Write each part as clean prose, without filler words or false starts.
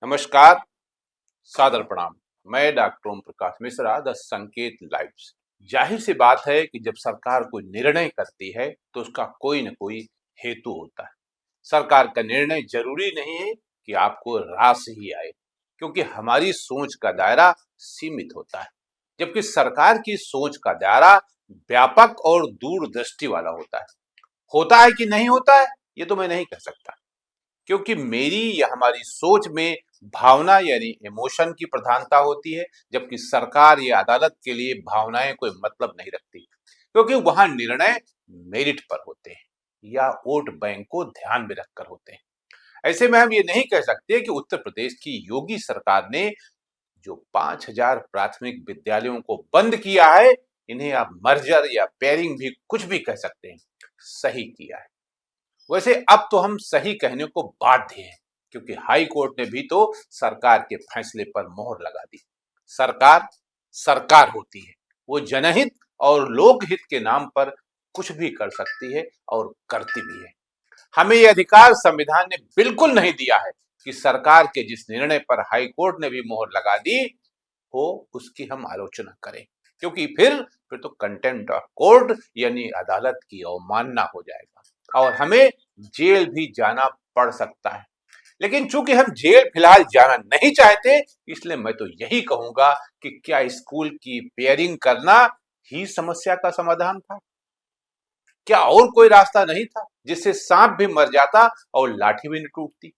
नमस्कार, सादर प्रणाम। मैं doctor Om Prakash Mishra, the Sanket lives. जाहिर सी बात है कि जब सरकार कोई निर्णय करती है तो उसका कोई न कोई हेतु होता है। सरकार का निर्णय जरूरी नहीं है कि आपको रास ही आए, क्योंकि हमारी सोच का दायरा सीमित होता है, जबकि सरकार की सोच का दायरा व्यापक और दूरदृष्टि वाला होता है कि नहीं होता है, ये तो मैं नहीं कह सकता, क्योंकि मेरी या हमारी सोच में भावना यानी इमोशन की प्रधानता होती है, जबकि सरकार या अदालत के लिए भावनाएं कोई मतलब नहीं रखती, क्योंकि वहां निर्णय मेरिट पर होते हैं या वोट बैंक को ध्यान में रखकर होते हैं। ऐसे में हम ये नहीं कह सकते कि उत्तर प्रदेश की योगी सरकार ने जो 5,000 प्राथमिक विद्यालयों को बंद किया है, इन्हें आप मर्जर या पेयरिंग भी कुछ भी कह सकते हैं, सही किया है। वैसे अब तो हम सही कहने को बाध्य हैं, क्योंकि हाई कोर्ट ने भी तो सरकार के फैसले पर मोहर लगा दी। सरकार सरकार होती है, वो जनहित और लोकहित के नाम पर कुछ भी कर सकती है और करती भी है। हमें यह अधिकार संविधान ने बिल्कुल नहीं दिया है कि सरकार के जिस निर्णय पर हाई कोर्ट ने भी मोहर लगा दी हो उसकी हम आलोचना करें, क्योंकि फिर तो कंटेम्प्ट ऑफ कोर्ट यानी अदालत की अवमानना हो जाएगा और हमें जेल भी जाना पड़ सकता है। लेकिन चूंकि हम जेल फिलहाल जाना नहीं चाहते, इसलिए मैं तो यही कहूंगा कि क्या स्कूल की पेयरिंग करना ही समस्या का समाधान था? क्या और कोई रास्ता नहीं था जिससे सांप भी मर जाता और लाठी भी न टूटती?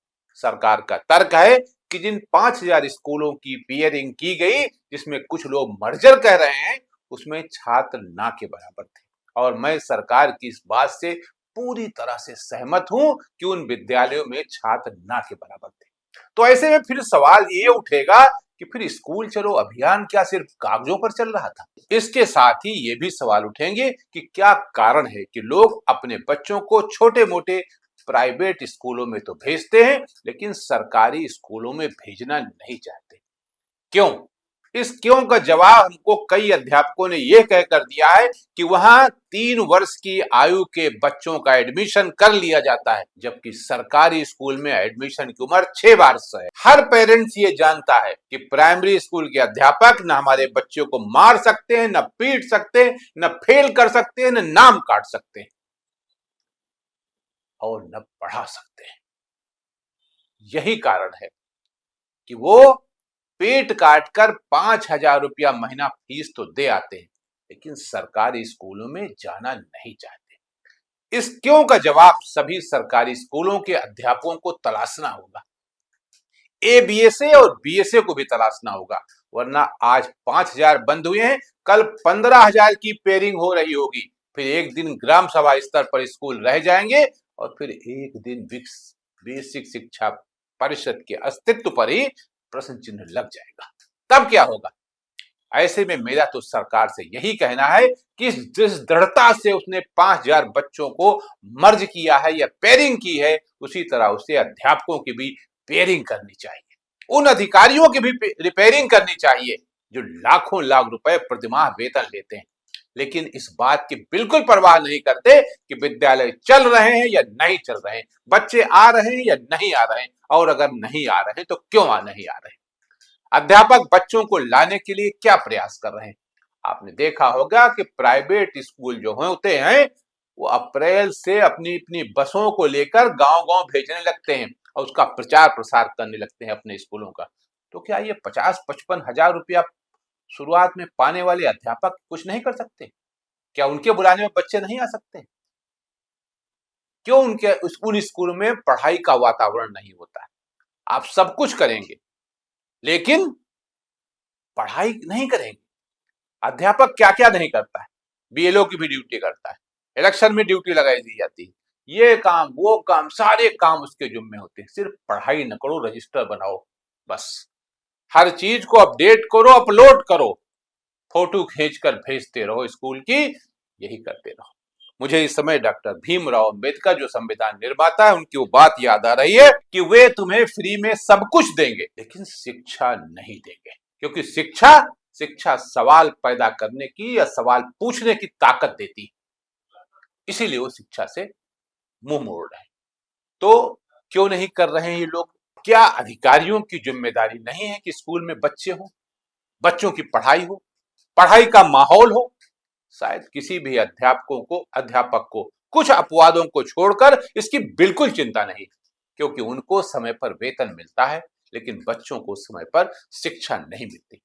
सरकार का तर्क है कि जिन 5,000 स्कूलों की पेयरिंग की गई, जिसमें कुछ लोग मर्जर कह रहे हैं, उसमें छात्र ना के बराबर थे। और मैं सरकार की इस बात से पूरी तरह से सहमत हूं कि उन विद्यालयों में छात्र ना के बराबर थे। तो ऐसे में फिर सवाल ये उठेगा कि फिर स्कूल चलो अभियान क्या सिर्फ कागजों पर चल रहा था? इसके साथ ही ये भी सवाल उठेंगे कि क्या कारण है कि लोग अपने बच्चों को छोटे मोटे प्राइवेट स्कूलों में तो भेजते हैं, लेकिन सरकारी स्कूलों में भेजना नहीं चाहते? क्यों? इस क्यों का जवाब हमको कई अध्यापकों ने यह कहकर दिया है कि वहां 3 वर्ष की आयु के बच्चों का एडमिशन कर लिया जाता है, जबकि सरकारी स्कूल में एडमिशन की उम्र 6 वर्ष है। हर पेरेंट्स ये जानता है कि प्राइमरी स्कूल के अध्यापक न हमारे बच्चों को मार सकते हैं, न पीट सकते हैं, न फेल कर सकते हैं, न नाम काट सकते हैं और न पढ़ा सकते हैं। यही कारण है कि वो पेट काट कर 5,000 रुपया महीना फीस तो दे आते हैं, लेकिन सरकारी स्कूलों में जाना नहीं चाहते। इस क्यों का जवाब सभी सरकारी स्कूलों के अध्यापकों को तलाशना होगा। एबीएसए और बीएसए को भी तलाशना होगा, वरना आज 5,000 बंद हुए हैं, कल 15,000 की पेयरिंग हो रही होगी, फिर एक दिन ग्राम सभा स्तर पर स्कूल रह जाएंगे और फिर एक दिन बेसिक शिक्षा परिषद के अस्तित्व पर ही प्रश्न चिन्ह लग जाएगा। तब क्या होगा? ऐसे में मेरा तो सरकार से यही कहना है कि जिस दृढ़ता से उसने 5,000 बच्चों को मर्ज किया है या पेयरिंग की है, उसी तरह उसे अध्यापकों की भी पेयरिंग करनी चाहिए। उन अधिकारियों की भी रिपेयरिंग करनी चाहिए जो लाखों लाख रुपए प्रतिमाह वेतन लेते हैं, लेकिन इस बात की बिल्कुल परवाह नहीं करते कि विद्यालय चल रहे हैं या नहीं चल रहे हैं, बच्चे आ रहे हैं या नहीं आ रहे हैं, और अगर नहीं आ रहे तो क्यों नहीं आ रहे हैं। अध्यापक बच्चों को लाने के लिए क्या प्रयास कर रहे हैं? आपने देखा होगा कि प्राइवेट स्कूल जो होते हैं, वो अप्रैल से अपनी अपनी बसों को लेकर गांव गांव भेजने लगते हैं और उसका प्रचार प्रसार करने लगते हैं अपने स्कूलों का। तो क्या ये 50-55 हजार रुपया शुरुआत में पाने वाले अध्यापक कुछ नहीं कर सकते? क्या उनके बुलाने में बच्चे नहीं आ सकते? क्यों उनके उन स्कूलों में पढ़ाई का वातावरण नहीं होता है? आप सब कुछ करेंगे, लेकिन पढ़ाई नहीं करेंगे। अध्यापक क्या क्या नहीं करता है, बीएलओ की भी ड्यूटी करता है, इलेक्शन में ड्यूटी लगाई दी जाती है, ये काम वो काम सारे काम उसके जुम्मे होते हैं। सिर्फ पढ़ाई न करो, रजिस्टर बनाओ, बस हर चीज को अपडेट करो, अपलोड करो, फोटो खींचकर भेजते रहो स्कूल की, यही करते रहो। मुझे इस समय डॉक्टर भीमराव अंबेडकर जो संविधान निर्माता है, उनकी वो बात याद आ रही है कि वे तुम्हें फ्री में सब कुछ देंगे, लेकिन शिक्षा नहीं देंगे, क्योंकि शिक्षा शिक्षा सवाल पैदा करने की या सवाल पूछने की ताकत देती है, इसीलिए वो शिक्षा से मुंह मोड़ रहे हैं। तो क्यों नहीं कर रहे हैं ये लोग? क्या अधिकारियों की जिम्मेदारी नहीं है कि स्कूल में बच्चे हों, बच्चों की पढ़ाई हो, पढ़ाई का माहौल हो? शायद किसी भी अध्यापक को कुछ अपवादों को छोड़कर इसकी बिल्कुल चिंता नहीं, क्योंकि उनको समय पर वेतन मिलता है, लेकिन बच्चों को समय पर शिक्षा नहीं मिलती।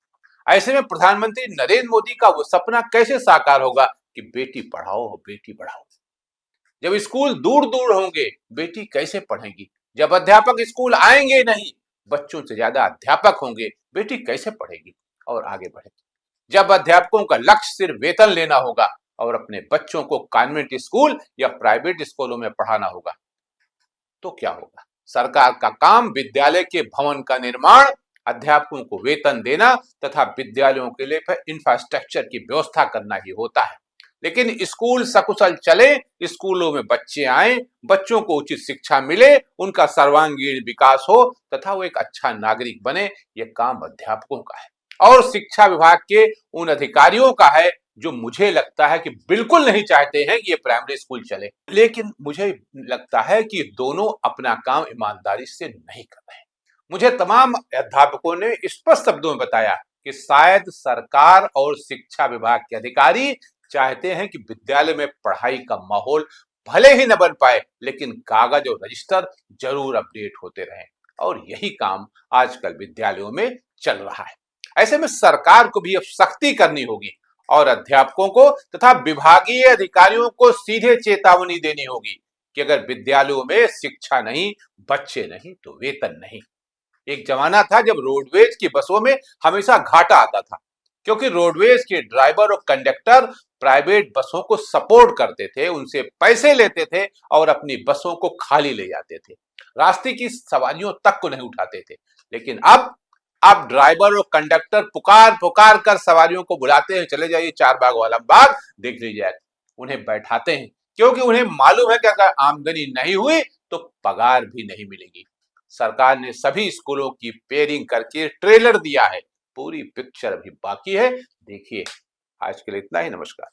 ऐसे में प्रधानमंत्री नरेंद्र मोदी का वो सपना कैसे साकार होगा कि बेटी पढ़ाओ बेटी बढ़ाओ? जब स्कूल दूर दूर होंगे, बेटी कैसे पढ़ेगी? जब अध्यापक स्कूल आएंगे नहीं, बच्चों से ज्यादा अध्यापक होंगे, बेटी कैसे पढ़ेगी और आगे बढ़ेगी? जब अध्यापकों का लक्ष्य सिर्फ वेतन लेना होगा और अपने बच्चों को कॉन्वेंट स्कूल या प्राइवेट स्कूलों में पढ़ाना होगा, तो क्या होगा? सरकार का काम विद्यालय के भवन का निर्माण, अध्यापकों को वेतन देना तथा विद्यालयों के लिए इंफ्रास्ट्रक्चर की व्यवस्था करना ही होता है। लेकिन स्कूल सकुशल चले, स्कूलों में बच्चे आए, बच्चों को उचित शिक्षा मिले, उनका सर्वांगीण विकास हो तथा वो एक अच्छा नागरिक बने, यह काम अध्यापकों का है और शिक्षा विभाग के उन अधिकारियों का है जो मुझे लगता है कि बिल्कुल नहीं चाहते हैं कि ये प्राइमरी स्कूल चले। लेकिन मुझे लगता है कि दोनों अपना काम ईमानदारी से नहीं कर रहे हैं। मुझे तमाम अध्यापकों ने स्पष्ट शब्दों में बताया कि शायद सरकार और शिक्षा विभाग के अधिकारी चाहते हैं कि विद्यालय में पढ़ाई का माहौल भले ही न बन पाए, लेकिन कागज और रजिस्टर जरूर अपडेट होते रहें, और यही काम आजकल विद्यालयों में चल रहा है। ऐसे में सरकार को भी अब सख्ती करनी होगी और अध्यापकों को तथा विभागीय अधिकारियों को सीधे चेतावनी देनी होगी कि अगर विद्यालयों में शिक्षा नहीं, बच्चे नहीं, तो वेतन नहीं। एक जमाना था जब रोडवेज की बसों में हमेशा घाटा आता था, क्योंकि रोडवेज के ड्राइवर और कंडक्टर प्राइवेट बसों को सपोर्ट करते थे, उनसे पैसे लेते थे और अपनी बसों को खाली ले जाते थे, रास्ते की सवारियों तक को नहीं उठाते थे। लेकिन अब ड्राइवर और कंडक्टर पुकार पुकार कर सवारियों को बुलाते हैं, चले जाइए चार बाग वाला बाग देख लीजिए, उन्हें बैठाते हैं, क्योंकि उन्हें मालूम है कि अगर आमदनी नहीं हुई तो पगार भी नहीं मिलेगी। सरकार ने सभी स्कूलों की पेयरिंग करके ट्रेलर दिया है, पूरी पिक्चर अभी बाकी है, देखिए। आज के लिए इतना ही, नमस्कार।